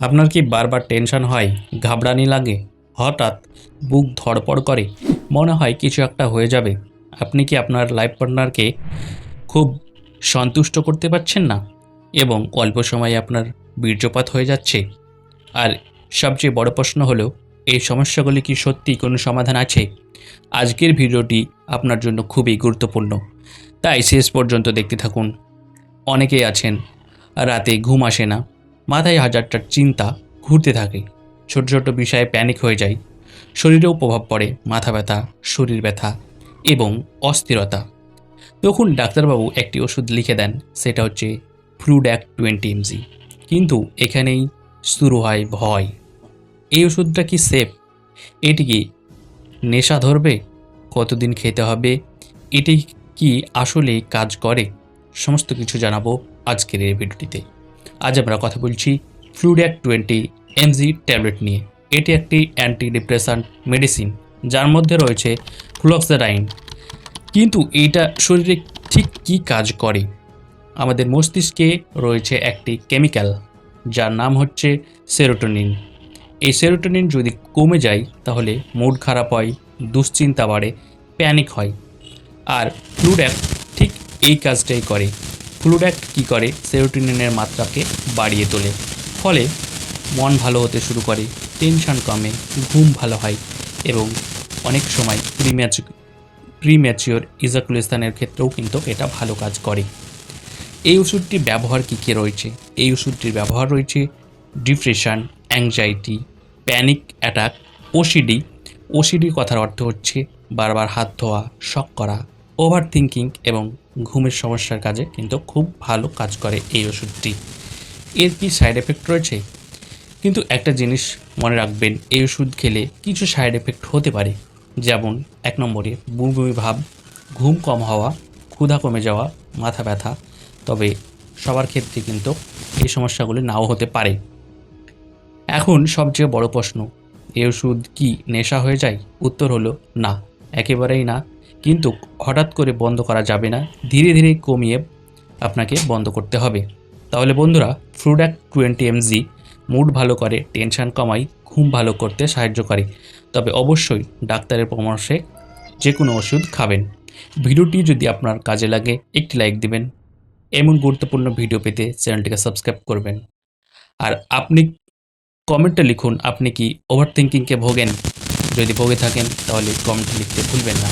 আপনার কি বারবার টেনশন হয়, ঘাবড়ানি লাগে, হঠাৎ বুক ধড়ফড় করে, মনে হয় কিছু একটা হয়ে যাবে? আপনি কি আপনার লাইফ পার্টনারকে খুব সন্তুষ্ট করতে পারছেন না এবং অল্প সময়ে আপনার বীর্যপাত হয়ে যাচ্ছে? আর সবচেয়ে বড় প্রশ্ন হলো, এই সমস্যাগুলি কি সত্যিই কোনো সমাধান আছে? আজকের ভিডিওটি আপনার জন্য খুবই গুরুত্বপূর্ণ, তাই শেষ পর্যন্ত দেখতে থাকুন। অনেকেই আছেন রাতে ঘুম আসে না, মাথায় হাজারটা চিন্তা ঘুরতে থাকে, ছোট ছোট বিষয়ে প্যানিক হয়ে যায়, শরীরেও প্রভাব পড়ে, মাথা ব্যথা, শরীর ব্যথা এবং অস্থিরতা। তখন ডাক্তারবাবু একটি ওষুধ লিখে দেন, সেটা হচ্ছে ফ্লুড্যাক 20 mg। কিন্তু এখানেই শুরু হয় ভয়। এই ওষুধটা কি সেফ? এটি কি নেশা ধরবে? কতদিন খেতে হবে? এটি কি আসলেই কাজ করে? সমস্ত কিছু জানাবো আজকের এই ভিডিওটিতে। আজ আমরা কথা বলছি ফ্লুড্যাক 20 mg ট্যাবলেট নিয়ে। এটি একটি অ্যান্টি ডিপ্রেসান্ট মেডিসিন, যার মধ্যে রয়েছে ফ্লুক্সারাইন। কিন্তু এইটা শরীরে ঠিক কী কাজ করে? আমাদের মস্তিষ্কে রয়েছে একটি কেমিক্যাল, যার নাম হচ্ছে সেরোটোনিন। এই সেরোটোনিন যদি কমে যায় তাহলে মুড খারাপ হয়, দুশ্চিন্তা বাড়ে, প্যানিক হয়। আর ফ্লুড্যাক ঠিক এই কাজটাই করে। ফ্লুড্যাক কী করে? সেরোটোনিনের মাত্রাকে বাড়িয়ে তোলে। ফলে মন ভালো হতে শুরু করে, টেনশন কমে, ঘুম ভালো হয় এবং অনেক সময় প্রিম্যাচিওর ইজাকুলেশনের ক্ষেত্রেও কিন্তু এটা ভালো কাজ করে। এই ওষুধটির ব্যবহার কী কী রয়েছে? এই ওষুধটির ব্যবহার রয়েছে depression, anxiety, panic attack, OCD. OCD কথার অর্থ হচ্ছে বারবার হাত ধোয়া, শক করা, ওভার থিঙ্কিং এবং ঘুমের সমস্যার কাজে কিন্তু খুব ভালো কাজ করে এই ওষুধটি। এর কি সাইড এফেক্ট রয়েছে? কিন্তু একটা জিনিস মনে রাখবেন, এই ওষুধ খেলে কিছু সাইড এফেক্ট হতে পারে। যেমন ১ নম্বরে বমি বমি ভাব, ঘুম কম হওয়া, ক্ষুধা কমে যাওয়া, মাথা ব্যথা। তবে সবার ক্ষেত্রে কিন্তু এই সমস্যাগুলি নাও হতে পারে। এখন সবচেয়ে বড় প্রশ্ন, এই ওষুধ কি নেশা হয়ে যায়? উত্তর হলো না, একেবারেই না। কিন্তু হঠাৎ করে বন্ধ করা যাবে না, ধীরে ধীরে কমিয়ে আপনাকে বন্ধ করতে হবে। তাহলে বন্ধুরা, ফ্লুড্যাক 20 mg মুড ভালো করে, টেনশন কমায়, ঘুম ভালো করতে সাহায্য করে। তবে অবশ্যই ডাক্তারের পরামর্শে যে কোনো ওষুধ খাবেন। ভিডিওটি যদি আপনার কাজে লাগে একটি লাইক দিবেন। এমন গুরুত্বপূর্ণ ভিডিও পেতে চ্যানেলটিকে সাবস্ক্রাইব করবেন। আর আপনি কমেন্টে লিখুন, আপনি কি ওভার থিঙ্কিংকে ভোগেন? যদি ভোগে থাকেন তাহলে কমেন্টে লিখতে ভুলবেন না।